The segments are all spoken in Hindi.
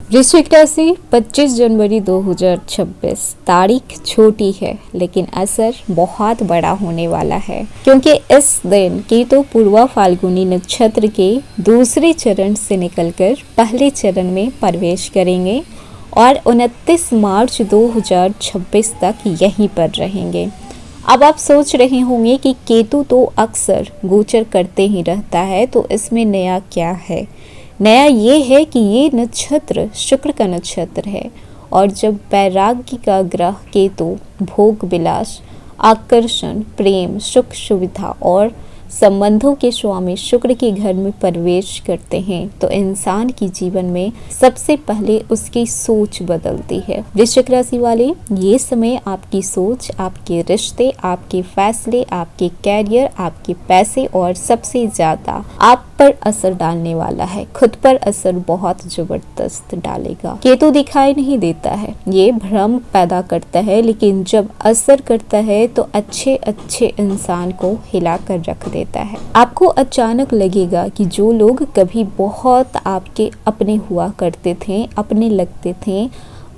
वृश्चिक राशि 25 जनवरी 2026। तारीख छोटी है लेकिन असर बहुत बड़ा होने वाला है, क्योंकि इस दिन केतु पूर्वा फाल्गुनी नक्षत्र के दूसरे चरण से निकलकर पहले चरण में प्रवेश करेंगे और 29 मार्च 2026 तक यहीं पर रहेंगे। अब आप सोच रहे होंगे कि केतु तो अक्सर गोचर करते ही रहता है, तो इसमें नया क्या है। नया ये है कि ये नक्षत्र शुक्र का नक्षत्र है, और जब वैराग्य का ग्रह केतु भोग विलास, आकर्षण, प्रेम, सुख सुविधा और संबंधों के स्वामी शुक्र के घर में प्रवेश करते हैं तो इंसान की जीवन में सबसे पहले उसकी सोच बदलती है। वृश्चिक राशि वाले, ये समय आपकी सोच, आपके रिश्ते, आपके फैसले, आपके कैरियर, आपके पैसे और सबसे ज्यादा आप पर असर डालने वाला है। खुद पर असर बहुत जबरदस्त डालेगा। केतु दिखाई नहीं देता है, ये भ्रम पैदा करता है, लेकिन जब असर करता है तो अच्छे अच्छे इंसान को हिला कर रख देता है। आपको अचानक लगेगा कि जो लोग कभी बहुत आपके अपने हुआ करते थे, अपने लगते थे,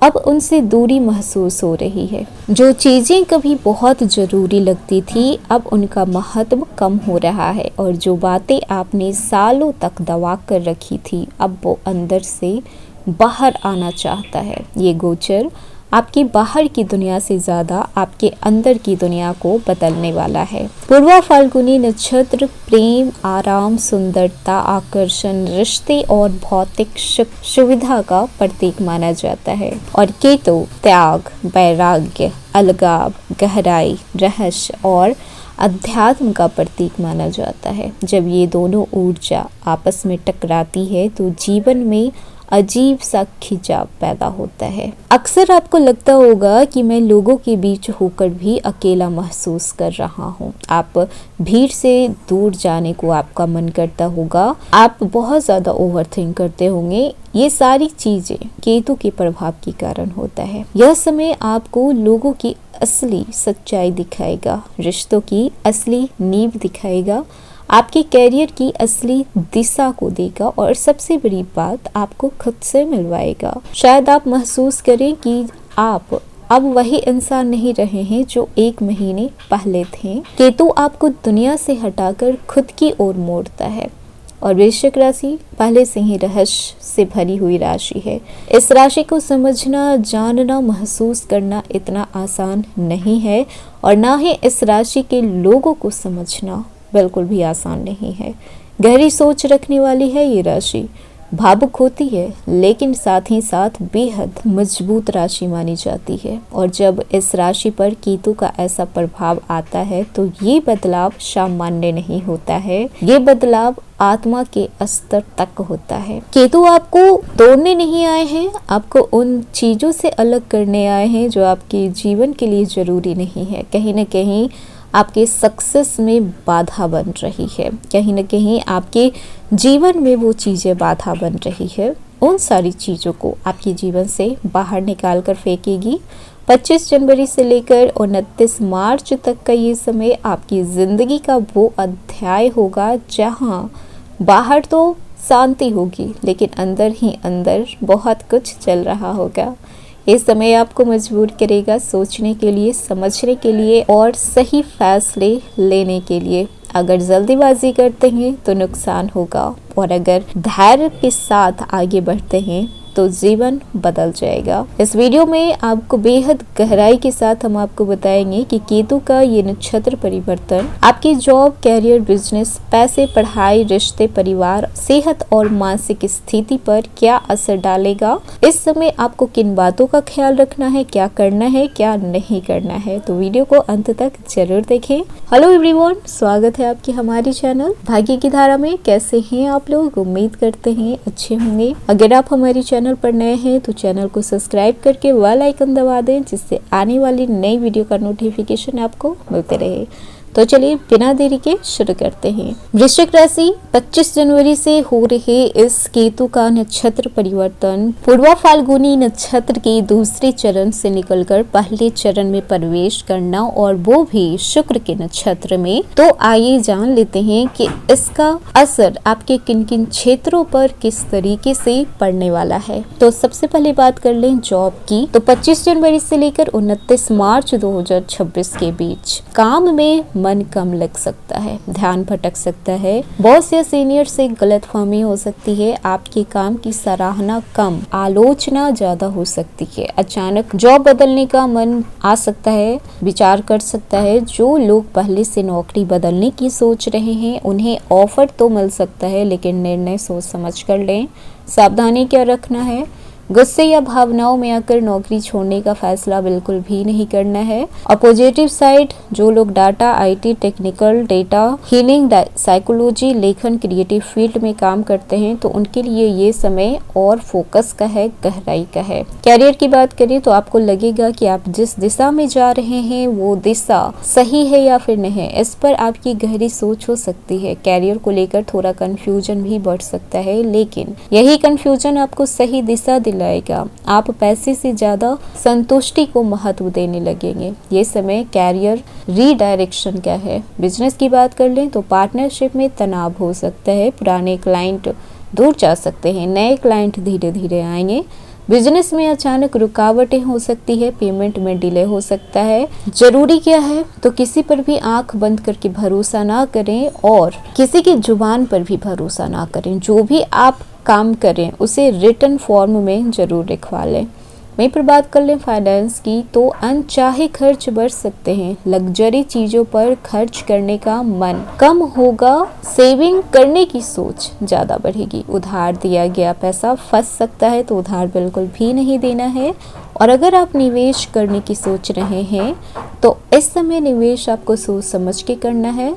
अब उनसे दूरी महसूस हो रही है। जो चीज़ें कभी बहुत ज़रूरी लगती थी, अब उनका महत्व कम हो रहा है, और जो बातें आपने सालों तक दबा कर रखी थी, अब वो अंदर से बाहर आना चाहता है। ये गोचर आपकी बाहर की दुनिया से ज़्यादा आपके अंदर की दुनिया को बदलने वाला है। पूर्वा फाल्गुनी नक्षत्र प्रेम, आराम, सुंदरता, आकर्षण, रिश्ते और भौतिक सुविधा का प्रतीक माना जाता है, और केतु त्याग, वैराग्य, अलगाव, गहराई, रहस्य और अध्यात्म का प्रतीक माना जाता है। जब ये दोनों ऊर्जा आपस में टकराती है तो जीवन में अजीब सा खिंचाव पैदा होता है। अक्सर आपको लगता होगा कि मैं लोगों के बीच होकर भी अकेला महसूस कर रहा हूँ। आप भीड़ से दूर जाने को आपका मन करता होगा। आप बहुत ज़्यादा ओवरथिंक करते होंगे। ये सारी चीज़ें केतु के प्रभाव के कारण होता है। यह समय आपको लोगों की असली सच्चाई दिखाएगा, रिश्तों की असली नींव दिखाएगा, आपके कैरियर की असली दिशा को देगा, और सबसे बड़ी बात आपको खुद से मिलवाएगा। शायद आप महसूस करें कि आप अब वही इंसान नहीं रहे हैं जो एक महीने पहले थे। केतु आपको दुनिया से हटाकर खुद की ओर मोड़ता है, और वृश्चिक राशि पहले से ही रहस्य से भरी हुई राशि है। इस राशि को समझना, जानना, महसूस करना इतना आसान नहीं है, और ना ही इस राशि के लोगों को समझना बिल्कुल भी आसान नहीं है। गहरी सोच रखने वाली है ये राशि, भावुक होती है, लेकिन साथ ही साथ बेहद मजबूत राशि मानी जाती है। और जब इस राशि पर केतु का ऐसा प्रभाव आता है तो ये बदलाव सामान्य नहीं होता है, ये बदलाव आत्मा के स्तर तक होता है। केतु आपको तोड़ने नहीं आए हैं, आपको उन चीजों से अलग करने आए हैं जो आपके जीवन के लिए जरूरी नहीं है। कहीं न कहीं आपके सक्सेस में बाधा बन रही है, कहीं न कहीं आपके जीवन में वो चीज़ें बाधा बन रही है। उन सारी चीज़ों को आपके जीवन से बाहर निकाल कर फेंकेगी। 25 जनवरी से लेकर 29 मार्च तक का ये समय आपकी ज़िंदगी का वो अध्याय होगा जहाँ बाहर तो शांति होगी, लेकिन अंदर ही अंदर बहुत कुछ चल रहा होगा। ये समय आपको मजबूर करेगा सोचने के लिए, समझने के लिए और सही फैसले लेने के लिए। अगर जल्दीबाजी करते हैं तो नुकसान होगा, और अगर धैर्य के साथ आगे बढ़ते हैं तो जीवन बदल जाएगा। इस वीडियो में आपको बेहद गहराई के साथ हम आपको बताएंगे कि केतु का ये नक्षत्र परिवर्तन आपकी जॉब, कैरियर, बिजनेस, पैसे, पढ़ाई, रिश्ते, परिवार, सेहत और मानसिक स्थिति पर क्या असर डालेगा। इस समय आपको किन बातों का ख्याल रखना है, क्या करना है, क्या नहीं करना है, तो वीडियो को अंत तक जरूर देखें। हेलो एवरीवन, स्वागत है आपके हमारे चैनल भाग्य की धारा में। कैसे हैं आप लोग? उम्मीद करते हैं अच्छे होंगे। अगर आप हमारी चैनल पर नए हैं तो चैनल को सब्सक्राइब करके बेल आइकन दबा दें, जिससे आने वाली नई वीडियो का नोटिफिकेशन आपको मिलते रहे। तो चलिए बिना देरी के शुरू करते हैं। वृश्चिक राशि 25 जनवरी से हो रहे इस केतु का नक्षत्र परिवर्तन पूर्वा फाल्गुनी नक्षत्र के दूसरे चरण से निकलकर पहले चरण में प्रवेश करना और वो भी शुक्र के नक्षत्र में। तो आइए जान लेते हैं कि इसका असर आपके किन किन क्षेत्रों पर किस तरीके से पड़ने वाला है। तो सबसे पहले बात कर लें जॉब की। तो 25 जनवरी से लेकर 29 मार्च 2026 के बीच काम में मन कम लग सकता है, ध्यान भटक सकता है, बॉस या सीनियर से गलतफहमी हो सकती है, आपके काम की सराहना कम, आलोचना ज्यादा हो सकती है, अचानक जॉब बदलने का मन आ सकता है, विचार कर सकता है। जो लोग पहले से नौकरी बदलने की सोच रहे हैं उन्हें ऑफर तो मिल सकता है, लेकिन निर्णय सोच समझ कर लें। सावधानी क्या रखना है, गुस्से या भावनाओं में आकर नौकरी छोड़ने का फैसला बिल्कुल भी नहीं करना है। और पॉजिटिव साइड, जो लोग data, IT, technical, data, healing, psychology, लेखन, क्रिएटिव फील्ड में काम करते हैं तो उनके लिए ये समय और फोकस का है, गहराई का है। कैरियर की बात करें तो आपको लगेगा कि आप जिस दिशा में जा रहे हैं वो दिशा सही है या फिर नहीं, इस पर आपकी गहरी सोच हो सकती है। कैरियर को लेकर थोड़ा कंफ्यूजन भी बढ़ सकता है, लेकिन यही कंफ्यूजन आपको सही दिशा दिलाएगा। आप पैसे से ज्यादा संतुष्टि को महत्व देने लगेंगे। ये समय कैरियर रीडायरेक्शन का है। बिजनेस की बात कर लें तो पार्टनरशिप में तनाव हो सकता है, पुराने क्लाइंट दूर जा सकते हैं, नए क्लाइंट धीरे धीरे आएंगे। बिजनेस में अचानक रुकावटें हो सकती है, पेमेंट में डिले हो सकता है। जरूरी क्या है तो किसी पर भी आंख बंद करके भरोसा ना करें और किसी की जुबान पर भी भरोसा ना करें। जो भी आप काम करें उसे रिटन फॉर्म में जरूर लिखवा लें। वहीं पर बात कर लें फाइनेंस की तो अनचाहे खर्च बढ़ सकते हैं, लग्जरी चीजों पर खर्च करने का मन कम होगा, सेविंग करने की सोच ज्यादा बढ़ेगी। उधार दिया गया पैसा फंस सकता है तो उधार बिल्कुल भी नहीं देना है। और अगर आप निवेश करने की सोच रहे हैं तो इस समय निवेश आपको सोच समझ के करना है,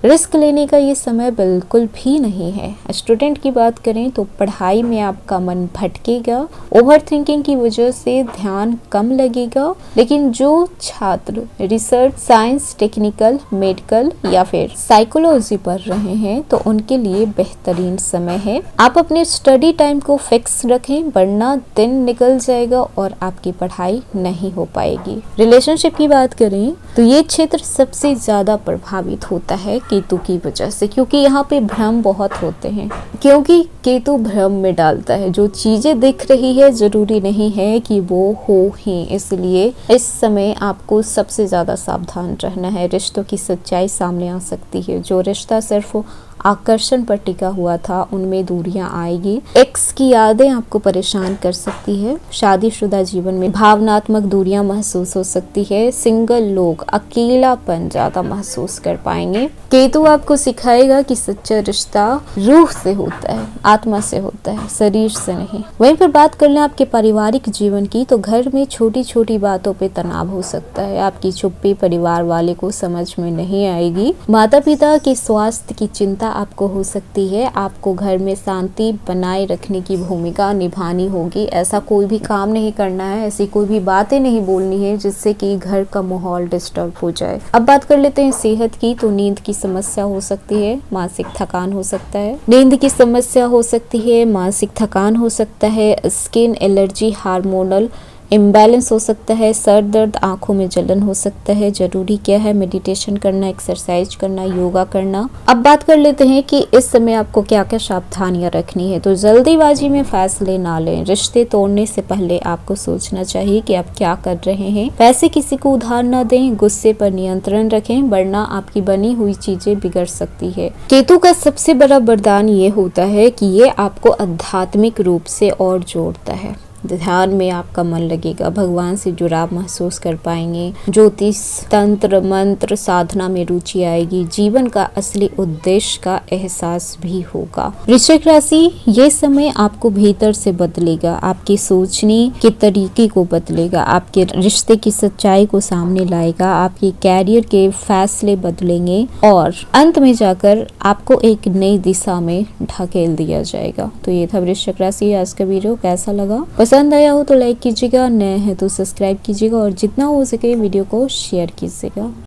रिस्क लेने का ये समय बिल्कुल भी नहीं है। स्टूडेंट की बात करें तो पढ़ाई में आपका मन भटकेगा, ओवर थिंकिंग की वजह से ध्यान कम लगेगा। लेकिन जो छात्र रिसर्च, साइंस, टेक्निकल, मेडिकल या फिर साइकोलॉजी पढ़ रहे हैं तो उनके लिए बेहतरीन समय है। आप अपने स्टडी टाइम को फिक्स रखें, वरना दिन निकल जाएगा और आपकी पढ़ाई नहीं हो पाएगी। रिलेशनशिप की बात करें तो ये क्षेत्र सबसे ज्यादा प्रभावित होता है केतु की वजह से, क्योंकि यहाँ पे भ्रम बहुत होते हैं। क्योंकि केतु भ्रम में डालता है, जो चीजें दिख रही है जरूरी नहीं है कि वो हो ही, इसलिए इस समय आपको सबसे ज्यादा सावधान रहना है। रिश्तों की सच्चाई सामने आ सकती है। जो रिश्ता सिर्फ आकर्षण पर टिका हुआ था उनमें दूरियां आएगी। एक्स की यादें आपको परेशान कर सकती है। शादीशुदा जीवन में भावनात्मक दूरियां महसूस हो सकती है। सिंगल लोग अकेलापन ज्यादा महसूस कर पाएंगे। केतु आपको सिखाएगा कि सच्चा रिश्ता रूह से होता है, आत्मा से होता है, शरीर से नहीं। वहीं पर बात कर लें आपके पारिवारिक जीवन की तो घर में छोटी छोटी बातों पे तनाव हो सकता है। आपकी चुप्पी परिवार वाले को समझ में नहीं आएगी। माता पिता के स्वास्थ्य की चिंता आपको हो सकती है। आपको घर में शांति बनाए रखने की भूमिका निभानी होगी। ऐसा कोई भी काम नहीं करना है, ऐसी कोई भी बातें नहीं बोलनी है जिससे कि घर का माहौल डिस्टर्ब हो जाए। अब बात कर लेते हैं सेहत की तो नींद की समस्या हो सकती है, मानसिक थकान हो सकता है। नींद की समस्या हो सकती है, मानसिक थकान हो सकता है, स्किन एलर्जी, हार्मोनल इम्बैलेंस हो सकता है, सर दर्द, आंखों में जलन हो सकता है। जरूरी क्या है, मेडिटेशन करना, एक्सरसाइज करना, योगा करना। अब बात कर लेते हैं कि इस समय आपको क्या क्या सावधानियां रखनी है। तो जल्दीबाजी में फैसले ना लें। रिश्ते तोड़ने से पहले आपको सोचना चाहिए कि आप क्या कर रहे हैं। पैसे किसी को उधार ना दें। गुस्से पर नियंत्रण रखें, वरना आपकी बनी हुई चीजें बिगड़ सकती है। केतु का सबसे बड़ा वरदान ये होता है कि ये आपको आध्यात्मिक रूप से और जोड़ता है। ध्यान में आपका मन लगेगा, भगवान से जुड़ाव महसूस कर पाएंगे। ज्योतिष, तंत्र, मंत्र, साधना में रुचि आएगी। जीवन का असली उद्देश्य का एहसास भी होगा। वृश्चिक राशि, ये समय आपको भीतर से बदलेगा, आपके सोचने के तरीके को बदलेगा, आपके रिश्ते की सच्चाई को सामने लाएगा, आपके कैरियर के फैसले बदलेंगे और अंत में जाकर आपको एक नई दिशा में ढकेल दिया जाएगा। तो ये था वृश्चिक राशि। आज का वीडियो कैसा लगा? पसंद आया हो तो लाइक कीजिएगा, नए हैं तो सब्सक्राइब कीजिएगा और जितना हो सके वीडियो को शेयर कीजिएगा।